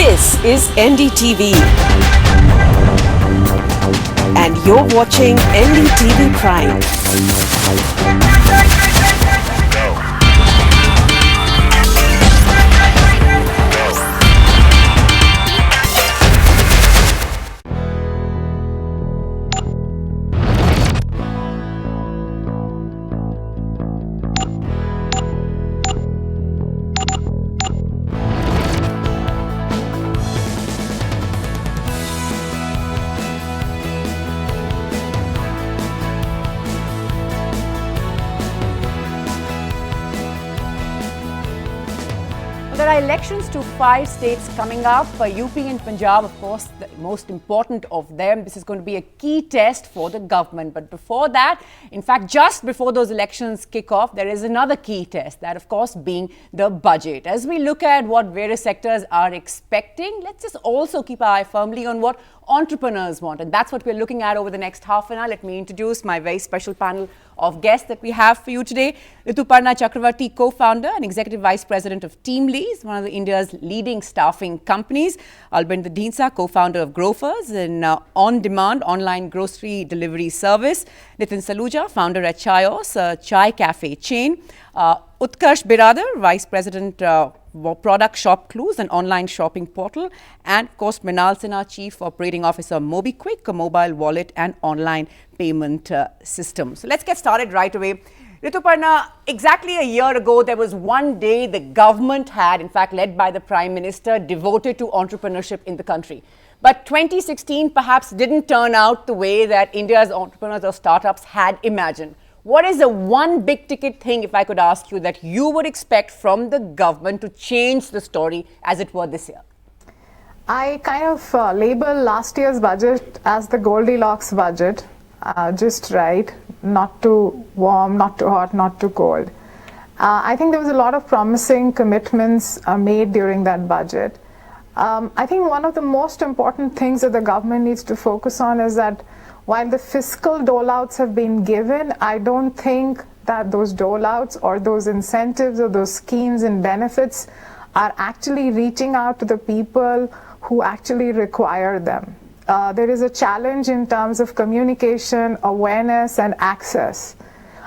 This is NDTV. And you're watching NDTV Prime. There are elections to 5 states coming up. UP and Punjab, of course, the most important of them. This is going to be a key test for the government. But before that, in fact, just before those elections kick off, there is another key test, that of course being the budget. As we look at what various sectors are expecting, let's just also keep our eye firmly on what entrepreneurs want. And that's what we're looking at over the next half an hour. Let me introduce my very special panel of guests that we have for you today. Rituparna Chakravarti, co-founder and executive vice president of Teamlease, one of India's leading staffing companies. Albinder Dhinsa, co-founder of Grofers, an on-demand online grocery delivery service. Nitin Saluja, founder at Chayos, a chai cafe chain. Utkarsh Biradar, vice president product Shop Clues, an online shopping portal, and of course Mrinal Sinha, chief operating officer MobiKwik, a mobile wallet and online payment system. So let's get started right away. Rituparna, exactly a year ago, there was one day the government had, in fact led by the Prime Minister, devoted to entrepreneurship in the country. But 2016 perhaps didn't turn out the way that India's entrepreneurs or startups had imagined. What is the one big ticket thing, if I could ask you, that you would expect from the government to change the story as it were this year? I kind of label last year's budget as the Goldilocks budget, just right, not too warm, not too hot, not too cold. I think there was a lot of promising commitments made during that budget. I think one of the most important things that the government needs to focus on is that while the fiscal dole-outs have been given, I don't think that those dole-outs or those incentives or those schemes and benefits are actually reaching out to the people who actually require them. There is a challenge in terms of communication, awareness, and access.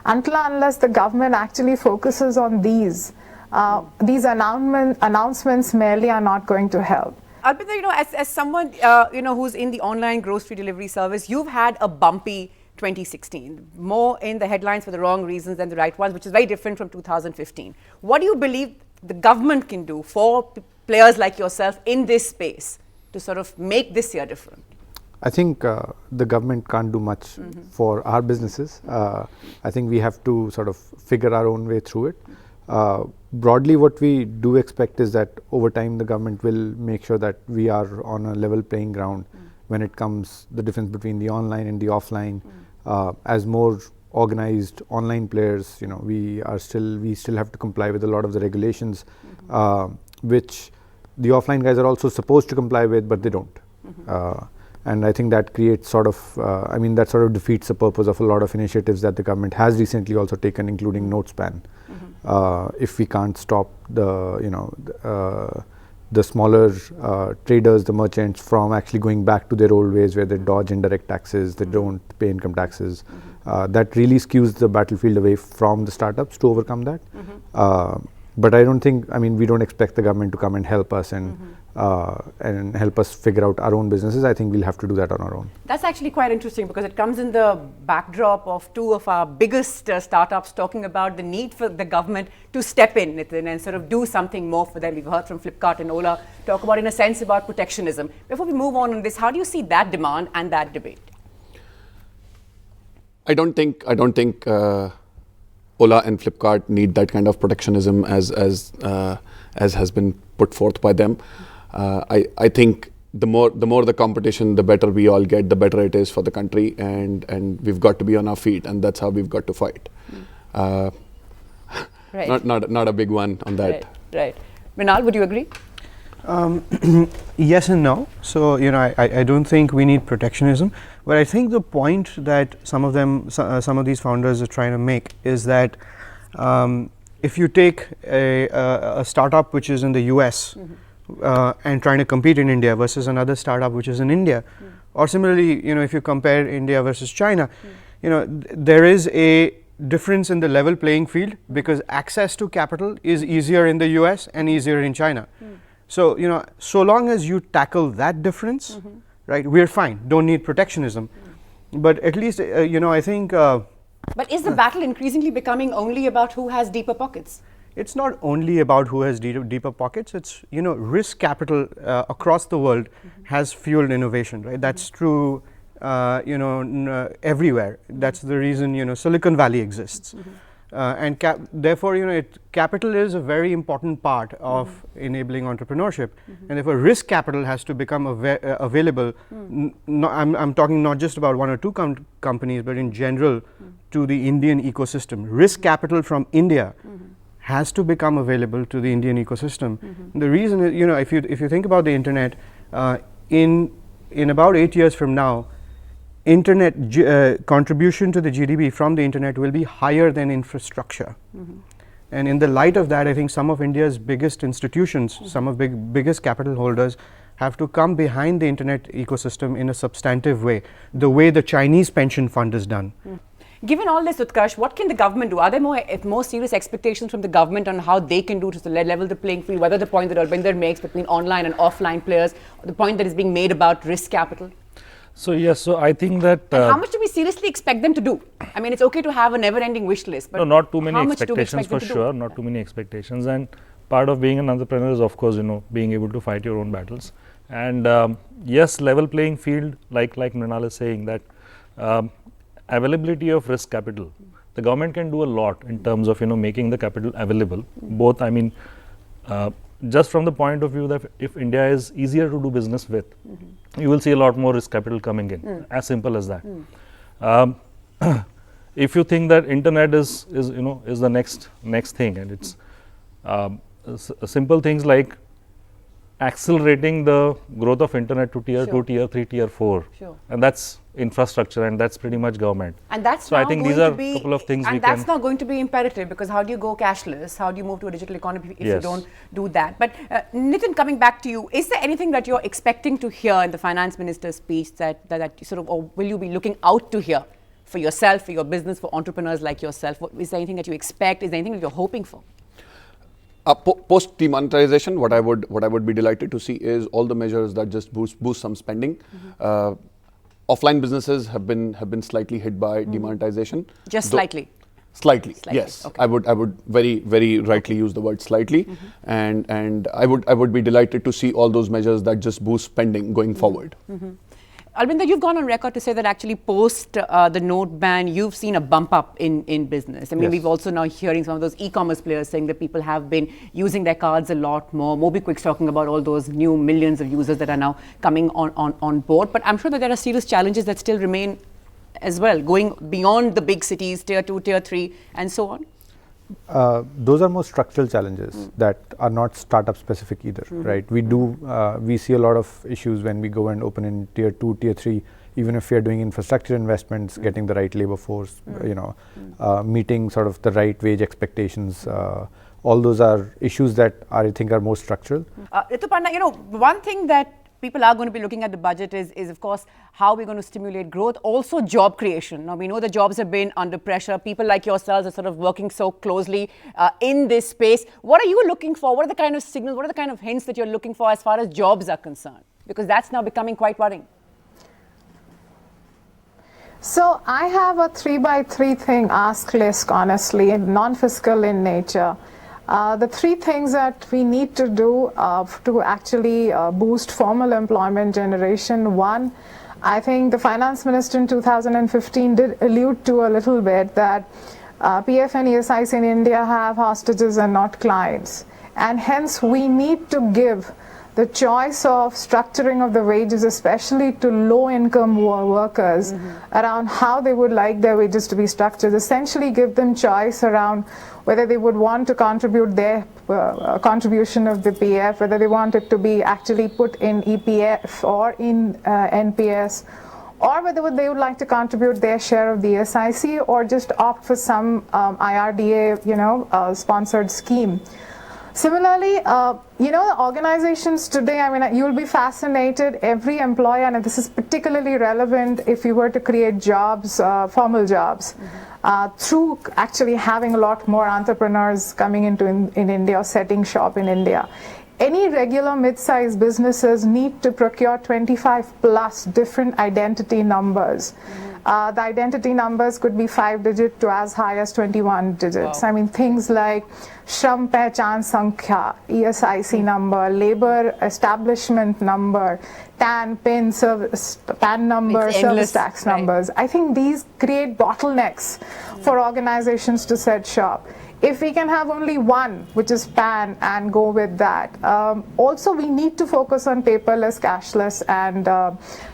Until and unless the government actually focuses on these announcements merely are not going to help. Albinder, as someone who's in the online grocery delivery service, you've had a bumpy 2016, more in the headlines for the wrong reasons than the right ones, which is very different from 2015. What do you believe the government can do for players like yourself in this space to sort of make this year different? I think the government can't do much for our businesses. I think we have to sort of figure our own way through it. Broadly, what we do expect is that over time the government will make sure that we are on a level playing ground when it comes the difference between the online and the offline. As more organized online players, we still have to comply with a lot of the regulations, which the offline guys are also supposed to comply with, but they don't. And I think that creates that sort of defeats the purpose of a lot of initiatives that the government has recently also taken, including Notespan. If we can't stop the smaller traders, the merchants from actually going back to their old ways where they dodge indirect taxes, they don't pay income taxes, that really skews the battlefield away from the startups to overcome that. But I don't think, we don't expect the government to come and help us and help us figure out our own businesses. I think we'll have to do that on our own. That's actually quite interesting because it comes in the backdrop of two of our biggest startups talking about the need for the government to step in, Nitin, and sort of do something more for them. We've heard from Flipkart and Ola talk about, in a sense, about protectionism. Before we move on this, how do you see that demand and that debate? I don't think Ola and Flipkart need that kind of protectionism as has been put forth by them. I think the more the competition, the better we all get, the better it is for the country, and we've got to be on our feet, and that's how we've got to fight. Right. Not a big one on that. Right. Mrinal, would you agree? Yes and no. So I don't think we need protectionism, but I think the point that some of these founders are trying to make is that if you take a startup which is in the US, and trying to compete in India versus another startup which is in India. Or similarly, if you compare India versus China, there is a difference in the level playing field because access to capital is easier in the US and easier in China. So, so long as you tackle that difference, right, we're fine, don't need protectionism. But at least, I think. But is the battle increasingly becoming only about who has deeper pockets? It's not only about who has deeper pockets. It's risk capital across the world has fueled innovation, right? That's true, everywhere. That's the reason Silicon Valley exists, and therefore capital is a very important part of enabling entrepreneurship, and therefore risk capital has to become available. I'm talking not just about one or two companies, but in general to the Indian ecosystem. Risk capital from India has to become available to the Indian ecosystem. The reason is, if you think about the internet, in about 8 years from now, internet contribution to the GDP from the internet will be higher than infrastructure. And in the light of that, I think some of India's biggest institutions, some of biggest capital holders have to come behind the internet ecosystem in a substantive way, the way the Chinese pension fund is done. Given all this, Utkarsh, what can the government do? Are there more serious expectations from the government on how they can do to level the playing field, whether the point that Albinder makes between online and offline players, or the point that is being made about risk capital? So yes, so I think that... and how much do we seriously expect them to do? I mean, it's okay to have a never-ending wish list, but no, not too many how much do we expectations expect for sure, not too many expectations. And part of being an entrepreneur is, of course, being able to fight your own battles. And yes, level playing field, like Mrinal is saying, that availability of risk capital, the government can do a lot in terms of making the capital available. Both, I mean, just from the point of view that if India is easier to do business with, you will see a lot more risk capital coming in. As simple as that. If you think that internet is the next thing, and it's simple things like accelerating the growth of internet to tier 2, tier 3, tier 4, and that's infrastructure, and that's pretty much government. And that's so I think these are a couple of things and that's not going to be imperative, because how do you go cashless? How do you move to a digital economy if you don't do that? But Nitin, coming back to you, is there anything that you're expecting to hear in the finance minister's speech that sort of, or will you be looking out to hear for yourself, for your business, for entrepreneurs like yourself? Is there anything that you expect? Is there anything that you're hoping for? Post demonetization, what I would be delighted to see is all the measures that just boost some spending. Offline businesses have been slightly hit by demonetization. Just slightly. Slightly, yes. Okay. I would very rightly use the word slightly, and I would be delighted to see all those measures that just boost spending going forward. Albinder, you've gone on record to say that actually post the note ban, you've seen a bump up in business. I mean, we've also now hearing some of those e-commerce players saying that people have been using their cards a lot more. MobiQuick's talking about all those new millions of users that are now coming on board. But I'm sure that there are serious challenges that still remain as well, going beyond the big cities, tier 2, tier 3, and so on. Those are more structural challenges that are not startup specific either, right? We see a lot of issues when we go and open in tier 2, tier 3, even if we are doing infrastructure investments, getting the right labor force, meeting sort of the right wage expectations. All those are issues that I think are more structural. Ritu Panda, one thing that people are going to be looking at the budget is of course how we're going to stimulate growth, also job creation. Now we know the jobs have been under pressure. People like yourselves are sort of working so closely in this space. What are you looking for? What are the kind of signals, what are the kind of hints that you're looking for as far as jobs are concerned? Because that's now becoming quite worrying. So I have a 3x3 thing ask list, honestly, non-fiscal in nature. The three things that we need to do to actually boost formal employment generation. One, I think the finance minister in 2015 did allude to a little bit that PF and ESIs in India have hostages and not clients. And hence we need to give the choice of structuring of the wages, especially to low-income workers, around how they would like their wages to be structured. Essentially give them choice around whether they would want to contribute their contribution of the PF, whether they want it to be actually put in EPF or in NPS, or whether they would like to contribute their share of the SIC or just opt for some IRDA, sponsored scheme. Similarly, Organizations today, I mean, you'll be fascinated, every employer, and this is particularly relevant if you were to create jobs, formal jobs, through actually having a lot more entrepreneurs coming into in India or setting shop in India. Any regular mid-sized businesses need to procure 25 plus different identity numbers. The identity numbers could be 5-digit to as high as 21 digits. Wow. I mean, things like Shram Pehchan Sankhya, ESIC number, labor establishment number, TAN, PIN, service, PAN number, service tax numbers. I think these create bottlenecks for organizations to set shop. If we can have only one, which is PAN, and go with that. Also, we need to focus on paperless, cashless, and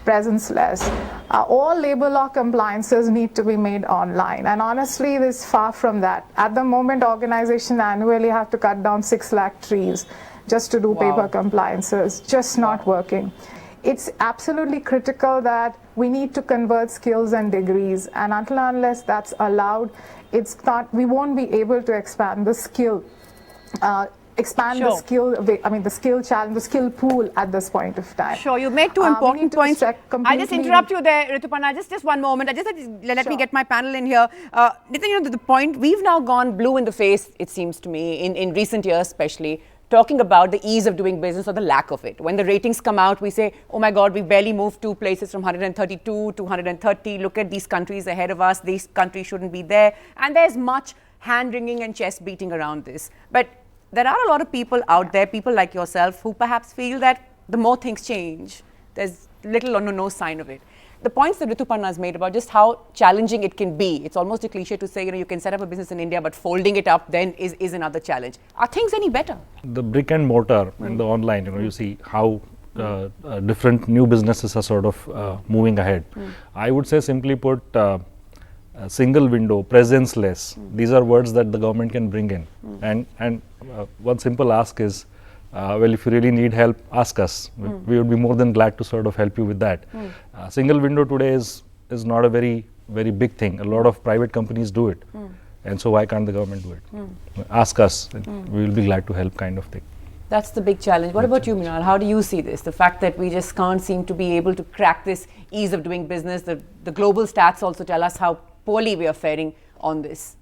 presence-less. All labor law compliances need to be made online. And honestly, this is far from that. At the moment, organizations annually have to cut down 6 lakh trees just to do paper compliances. Just not working. It's absolutely critical that we need to convert skills and degrees. And until and unless that's allowed, it's not, we won't be able to expand the skill, the skill, the skill challenge, the skill pool at this point of time. Sure, you made two important points. I'll just interrupt you there, Rituparna, just one moment. Let me get my panel in here. Nitin, the point, we've now gone blue in the face, it seems to me, in recent years especially, talking about the ease of doing business or the lack of it. When the ratings come out, we say, oh my God, we barely moved 2 places from 132 to 130. Look at these countries ahead of us. These countries shouldn't be there. And there's much hand-wringing and chest beating around this. But there are a lot of people out there, people like yourself, who perhaps feel that the more things change, there's little or no sign of it. The points that Rituparna has made about just how challenging it can be. It's almost a cliche to say, you can set up a business in India, but folding it up then is another challenge. Are things any better? The brick and mortar and the online, you see how different new businesses are sort of moving ahead. I would say, simply put, a single window, presence-less. These are words that the government can bring in. And one simple ask is, well, if you really need help, ask us. We would be more than glad to sort of help you with that. Single window today is not a very big thing. A lot of private companies do it. And so why can't the government do it? Ask us, we will be glad to help, kind of thing. That's the big challenge. What about you, Mrinal? How do you see this? The fact that we just can't seem to be able to crack this ease of doing business. The global stats also tell us how poorly we are faring on this.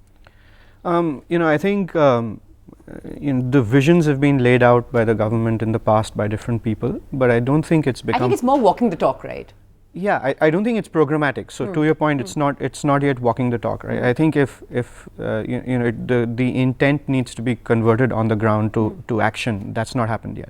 I think the visions have been laid out by the government in the past by different people, but I don't think it's become. I think it's more walking the talk, right? Yeah, I don't think it's programmatic. So to your point, it's not yet walking the talk, right? I think if the intent needs to be converted on the ground to action, that's not happened yet.